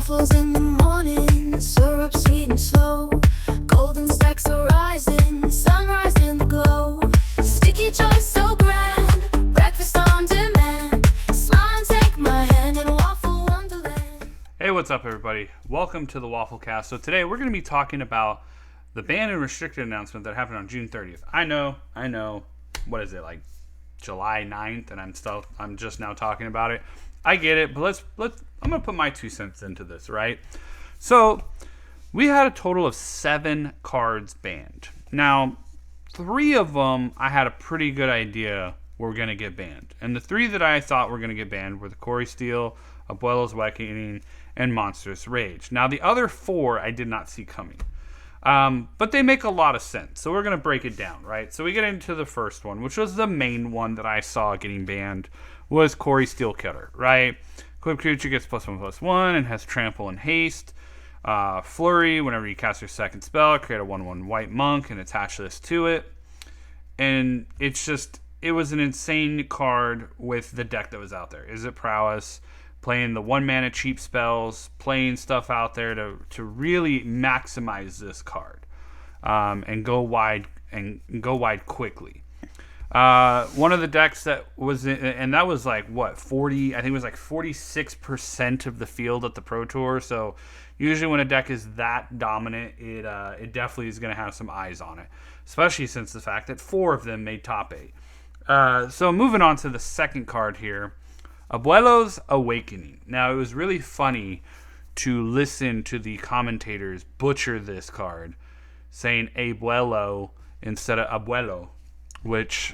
waffles in the morning, syrup sweet and slow. Golden stacks are rising, sunrise in the glow. Sticky choice so grand, breakfast on demand. Smile and take my hand in waffle wonderland. Hey, what's up everybody? Welcome to the Wafflecast. So today we're going to be talking about the ban and restricted announcement that happened on June 30th. I know. What is it, like July 9th, and I'm just now talking about it. I get it, but I'm going to put my 2 cents into this, right? So, we had a total of 7 cards banned. Now, 3 of them I had a pretty good idea were going to get banned. And the 3 that I thought were going to get banned were the Corey Steele, Abuelo's Awakening, and Monstrous Rage. Now, the other 4 I did not see coming. But they make a lot of sense. So we're going to break it down, right? So we get into the first one, which was the main one that I saw getting banned, was Corey Steel Cutter, right? Equipped creature gets +1/+1 and has trample and haste. Flurry, whenever you cast your second spell, create a 1/1 white monk and attach this to it. And it was an insane card with the deck that was out there. Is it prowess? Playing the 1-mana cheap spells, playing stuff out there to really maximize this card, and go wide quickly. One of the decks that was and that was like what 40, I think it was like 46% of the field at the Pro Tour. So usually when a deck is that dominant, it definitely is going to have some eyes on it, especially since the fact that 4 of them made top 8. So moving on to the second card here. Abuelo's Awakening. Now, it was really funny to listen to the commentators butcher this card, saying Abuelo instead of Abuelo, which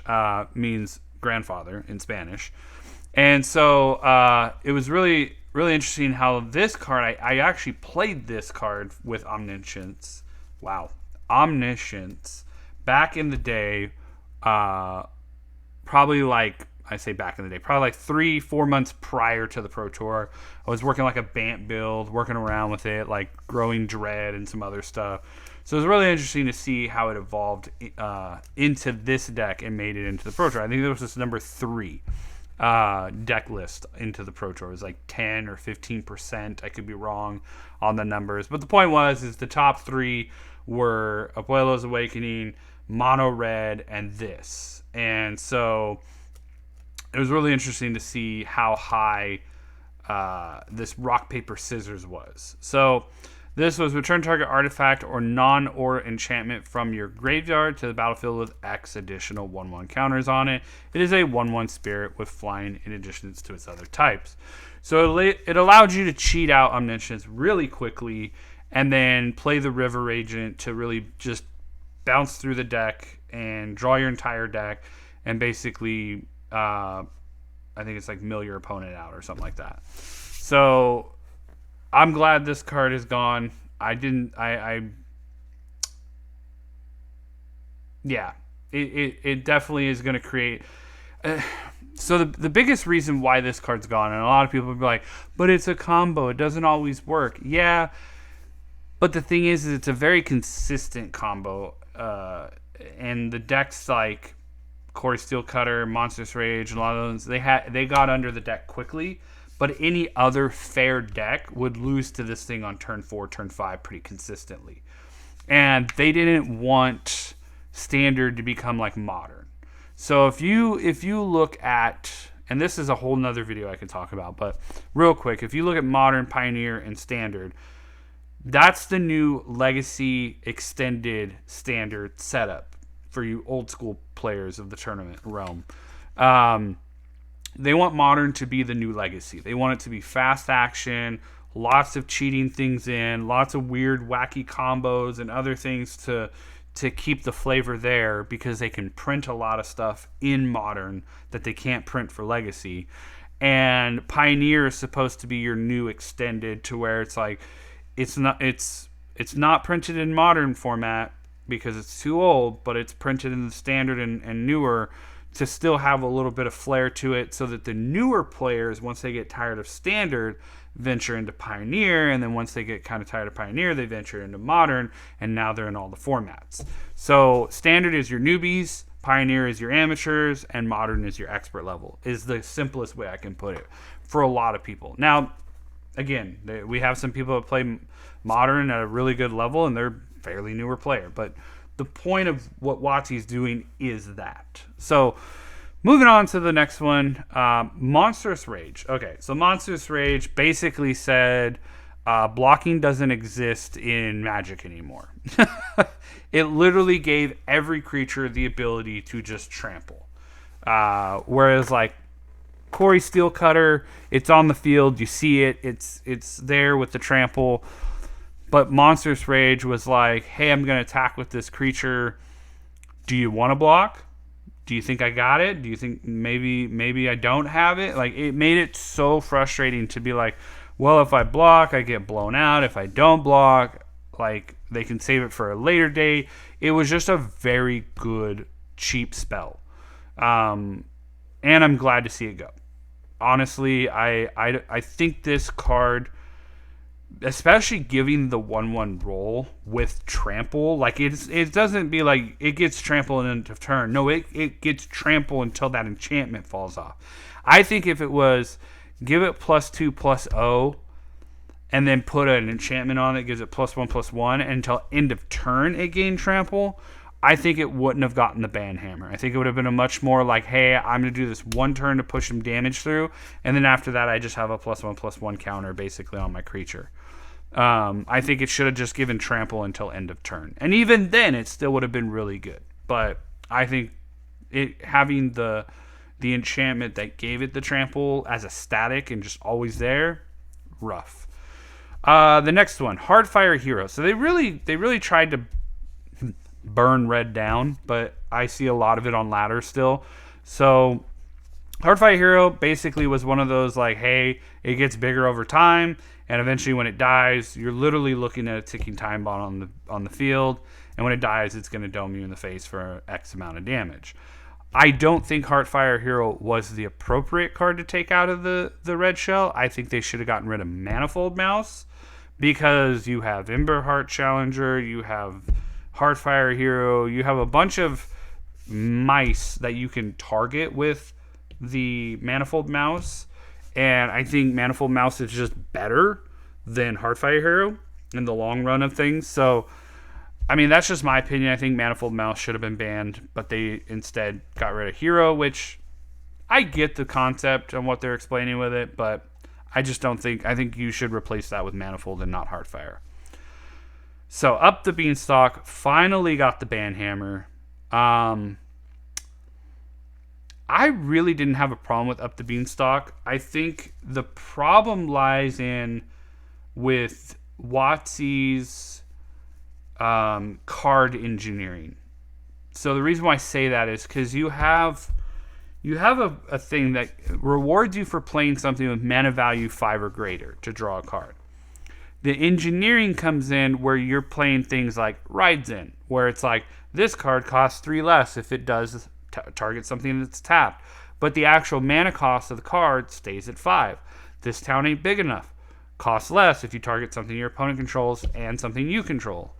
means grandfather in Spanish. And so it was really, really interesting how this card, I actually played this card with Omniscience. Wow. Omniscience. Back in the day, probably like, I say back in the day, probably like 3-4 months prior to the Pro Tour. I was working like a Bant build, working around with it, like growing Dread and some other stuff. So it was really interesting to see how it evolved into this deck and made it into the Pro Tour. I think there was this number 3 deck list into the Pro Tour. It was like 10 or 15%. I could be wrong on the numbers. But the point is the top 3 were Abuelo's Awakening, Mono Red, and this. And so it was really interesting to see how high this rock, paper, scissors was. So this was return target artifact or non-aura enchantment from your graveyard to the battlefield with X additional 1/1 counters on it. It is a 1/1 spirit with flying in addition to its other types. So it allowed you to cheat out Omniscience really quickly and then play the River Agent to really just bounce through the deck and draw your entire deck and basically I think it's like mill your opponent out or something like that. So I'm glad this card is gone. It definitely is going to create. So the biggest reason why this card's gone, and a lot of people will be like, but it's a combo. It doesn't always work. Yeah, but the thing is it's a very consistent combo, and the decks like Corey Steel Cutter, Monstrous Rage, and a lot of those, they got under the deck quickly, but any other fair deck would lose to this thing on turn 4, turn 5 pretty consistently. And they didn't want Standard to become like Modern. So if you look at, and this is a whole nother video I can talk about, but real quick, if you look at Modern, Pioneer, and Standard, that's the new Legacy Extended Standard setup for you old school players of the tournament realm. They want Modern to be the new Legacy. They want it to be fast action, lots of cheating things in, lots of weird wacky combos and other things to keep the flavor there, because they can print a lot of stuff in Modern that they can't print for Legacy. And Pioneer is supposed to be your new Extended, to where it's like it's not printed in Modern format because it's too old, but it's printed in the Standard and newer to still have a little bit of flair to it, so that the newer players, once they get tired of Standard, venture into Pioneer, and then once they get kind of tired of Pioneer, they venture into Modern, and now they're in all the formats. So Standard is your newbies, Pioneer is your amateurs, and Modern is your expert level, is the simplest way I can put it for a lot of people. Now, again, we have some people that play Modern at a really good level, and they're fairly newer player. But the point of what WotC's doing is that. So moving on to the next one, Monstrous Rage. Okay, so Monstrous Rage basically said blocking doesn't exist in Magic anymore. It literally gave every creature the ability to just trample. Whereas like Corey Steelcutter, it's on the field, you see it, it's there with the trample. But Monstrous Rage was like, hey, I'm going to attack with this creature. Do you want to block? Do you think I got it? Do you think maybe I don't have it? Like, it made it so frustrating to be like, well, if I block, I get blown out. If I don't block, like, they can save it for a later date. It was just a very good, cheap spell. And I'm glad to see it go. Honestly, I think this card, especially giving the 1/1 roll with trample, like it doesn't be like it gets trample in end of turn. No, it gets trample until that enchantment falls off. I think if it was give it +2/+0 and then put an enchantment on it, gives it +1/+1 until end of turn it gained trample, I think it wouldn't have gotten the Banhammer. I think it would have been a much more like, hey, I'm going to do this one turn to push some damage through, and then after that I just have a +1/+1 counter basically on my creature. I think it should have just given trample until end of turn. And even then, it still would have been really good. But I think it having the enchantment that gave it the trample as a static and just always there, rough. The next one, Hardfire Hero. So they really tried to burn red down, but I see a lot of it on ladder still. So Hardfire Hero basically was one of those like, hey, it gets bigger over time, and eventually when it dies, you're literally looking at a ticking time bomb on the field, and when it dies, it's going to dome you in the face for X amount of damage. I don't think Heartfire Hero was the appropriate card to take out of the red shell. I think they should have gotten rid of Manifold Mouse, because you have Emberheart Challenger, you have Heartfire Hero, you have a bunch of mice that you can target with the Manifold Mouse, and I think Manifold Mouse is just better than Heartfire Hero in the long run of things. So, I mean, that's just my opinion. I think Manifold Mouse should have been banned, but they instead got rid of Hero, which I get the concept and what they're explaining with it, but I just don't think, I think you should replace that with Manifold and not Heartfire. So, Up the Beanstalk finally got the Banhammer. I really didn't have a problem with Up the Beanstalk. I think the problem lies in with WotC's card engineering. So the reason why I say that is because you have a thing that rewards you for playing something with mana value 5 or greater to draw a card. The engineering comes in where you're playing things like Rides In, where it's like, this card costs 3 less if it does target something that's tapped, but the actual mana cost of the card stays at 5. This town ain't big enough. Costs less if you target something your opponent controls and something you control.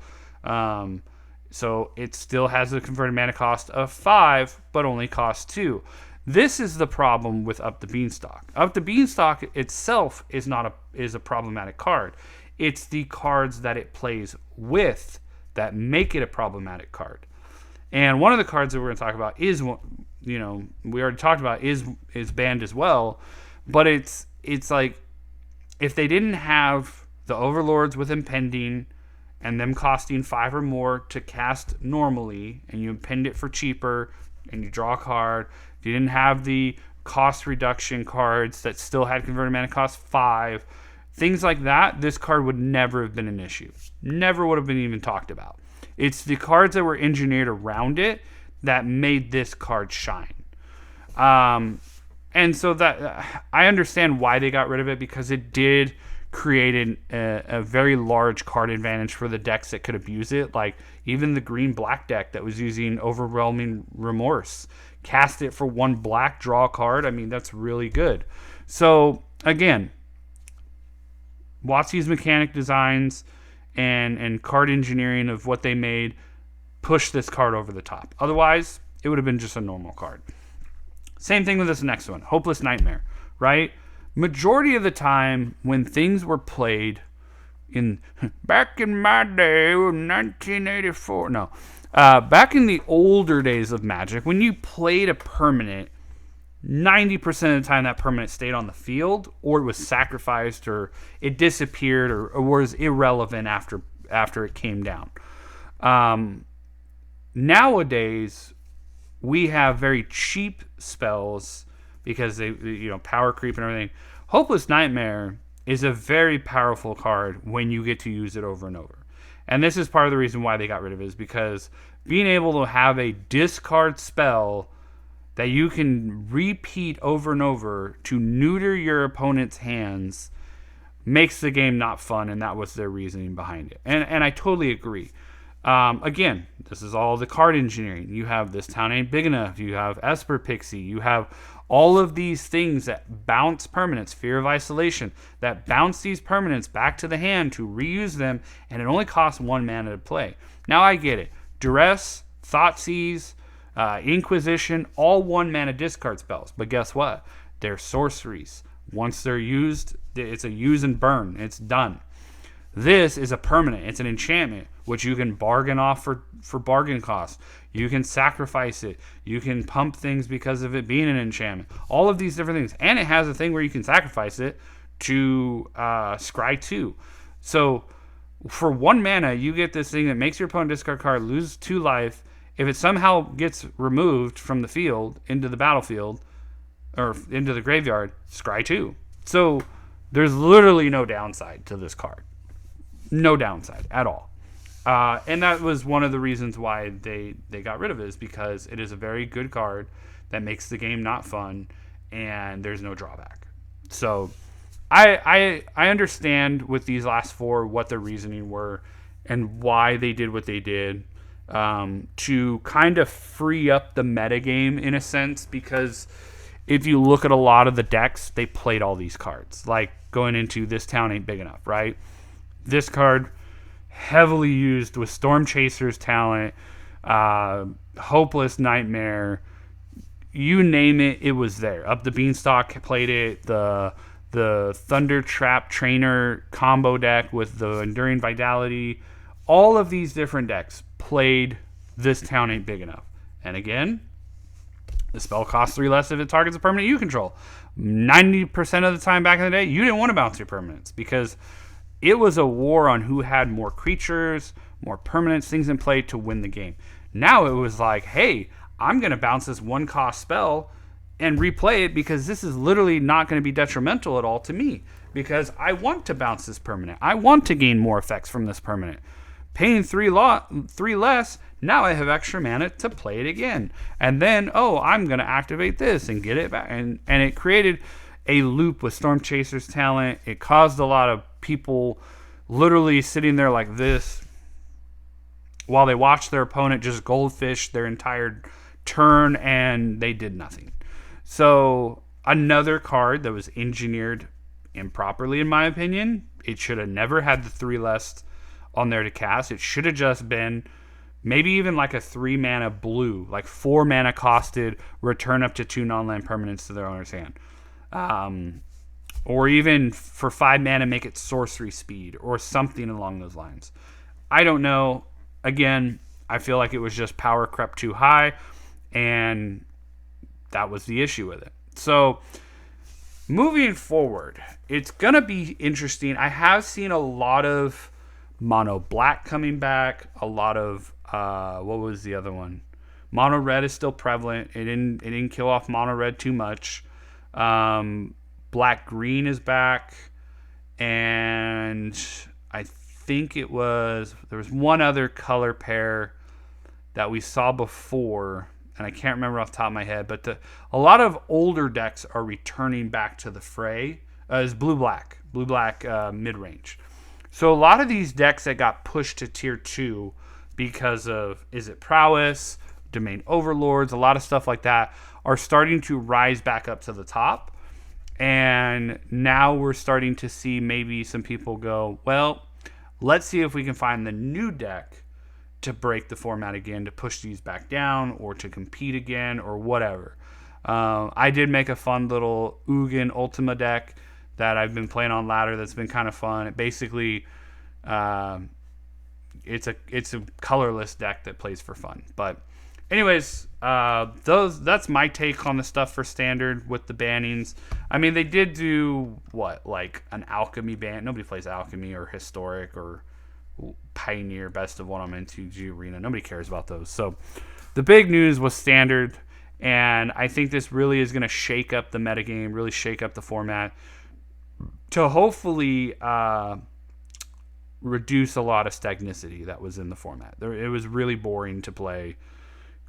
So it still has a converted mana cost of 5, but only costs 2. This is the problem with Up the Beanstalk. Up the Beanstalk itself is a problematic card. It's the cards that it plays with that make it a problematic card. And one of the cards that we're going to talk about is, we already talked about is banned as well, but it's like, if they didn't have the Overlords with Impending and them costing 5 or more to cast normally, and you impend it for cheaper and you draw a card, if you didn't have the cost reduction cards that still had converted mana cost 5, things like that, this card would never have been an issue. Never would have been even talked about. It's the cards that were engineered around it that made this card shine. And so that I understand why they got rid of it, because it did create a very large card advantage for the decks that could abuse it. Like even the green-black deck that was using Overwhelming Remorse. Cast it for 1 black, draw a card. I mean, that's really good. So, again, WotC's mechanic designs and card engineering of what they made pushed this card over the top. Otherwise, it would have been just a normal card. Same thing with this next one, Hopeless Nightmare, right? majority of the time when things were played in back in my day, 1984. No, back in the older days of Magic, when you played a permanent, 90% of the time that permanent stayed on the field, or it was sacrificed, or it disappeared, or was irrelevant after it came down. Nowadays, we have very cheap spells because they, power creep and everything. Hopeless Nightmare is a very powerful card when you get to use it over and over. And this is part of the reason why they got rid of it, is because being able to have a discard spell that you can repeat over and over to neuter your opponent's hands makes the game not fun, and that was their reasoning behind it. And I totally agree. Again, this is all the card engineering. You have This Town Ain't Big Enough. You have Esper Pixie. You have all of these things that bounce permanents, Fear of Isolation, that bounce these permanents back to the hand to reuse them, and it only costs 1 mana to play. Now I get it. Duress, Thoughtseize, Inquisition, all 1 mana discard spells. But guess what? They're sorceries. Once they're used, it's a use and burn. It's done. This is a permanent. It's an enchantment, which you can bargain off for bargain costs. You can sacrifice it. You can pump things because of it being an enchantment. All of these different things. And it has a thing where you can sacrifice it to scry 2. So for 1 mana, you get this thing that makes your opponent discard card lose 2 life. If it somehow gets removed from the field into the battlefield or into the graveyard, scry 2. So there's literally no downside to this card. No downside at all. And that was one of the reasons why they got rid of it, is because it is a very good card that makes the game not fun, and there's no drawback. So I understand with these last 4 what their reasoning were and why they did what they did, to kind of free up the metagame in a sense, because if you look at a lot of the decks, they played all these cards. Like going into This Town Ain't Big Enough, right? This card heavily used with Storm Chaser's talent, Hopeless Nightmare, you name it, it was there. Up the Beanstalk played it. The Thunder Trap Trainer combo deck with the Enduring Vitality. All of these different decks played This Town Ain't Big Enough. And again, the spell costs 3 less if it targets a permanent you control. 90% of the time back in the day, you didn't want to bounce your permanents, because it was a war on who had more creatures, more permanents, things in play to win the game. Now it was like, hey, I'm going to bounce this 1-cost spell and replay it, because this is literally not going to be detrimental at all to me, because I want to bounce this permanent. I want to gain more effects from this permanent. Paying 3 less, now I have extra mana to play it again. And then, I'm going to activate this and get it back. And it created a loop with Storm Chaser's talent. It caused a lot of people literally sitting there like this while they watched their opponent just goldfish their entire turn, and they did nothing. So another card that was engineered improperly, in my opinion. It should have never had the 3 less on there to cast. It should have just been maybe even like a 3 mana blue, like 4 mana costed, return up to 2 non-land permanents to their owner's hand. Or even for 5 mana, make it sorcery speed or something along those lines. I don't know. Again, I feel like it was just power crept too high, and that was the issue with it. So moving forward, it's going to be interesting. I have seen a lot of mono black coming back, a lot of what was the other one? Mono red is still prevalent. It didn't kill off mono red too much. Black green is back, and I think there was one other color pair that we saw before, and I can't remember off the top of my head, but a lot of older decks are returning back to the fray as blue-black mid-range. So a lot of these decks that got pushed to tier 2 because of Izzet Prowess, Domain Overlords, a lot of stuff like that are starting to rise back up to the top. And now we're starting to see maybe some people go, well, let's see if we can find the new deck to break the format again, to push these back down or to compete again or whatever. I did make a fun little Ugin Ultima deck that I've been playing on ladder that's been kind of fun. It basically, it's a colorless deck that plays for fun. But anyways, that's my take on the stuff for standard with the bannings. I mean, they did do like an alchemy ban. Nobody plays alchemy or historic or pioneer best of one on MTG Arena. Nobody cares about those. So the big news was standard, and I think this really is going to shake up the metagame, really shake up the format to hopefully reduce a lot of stagnicity that was in the format. It was really boring to play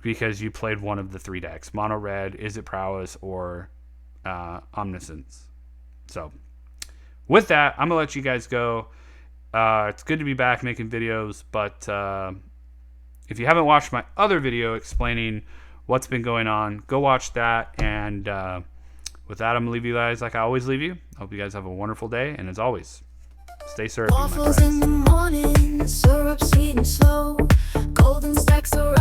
because you played one of the 3 decks: mono red, Is It Prowess, or Omniscience. So with that, I'm gonna let you guys go. It's good to be back making videos, but if you haven't watched my other video explaining what's been going on, go watch that. And with that, I'm gonna leave you guys like I always leave you. I hope you guys have a wonderful day, and as always, stay surfing, my Waffles friends. in the morning, syrup sweet and slow, golden stacks of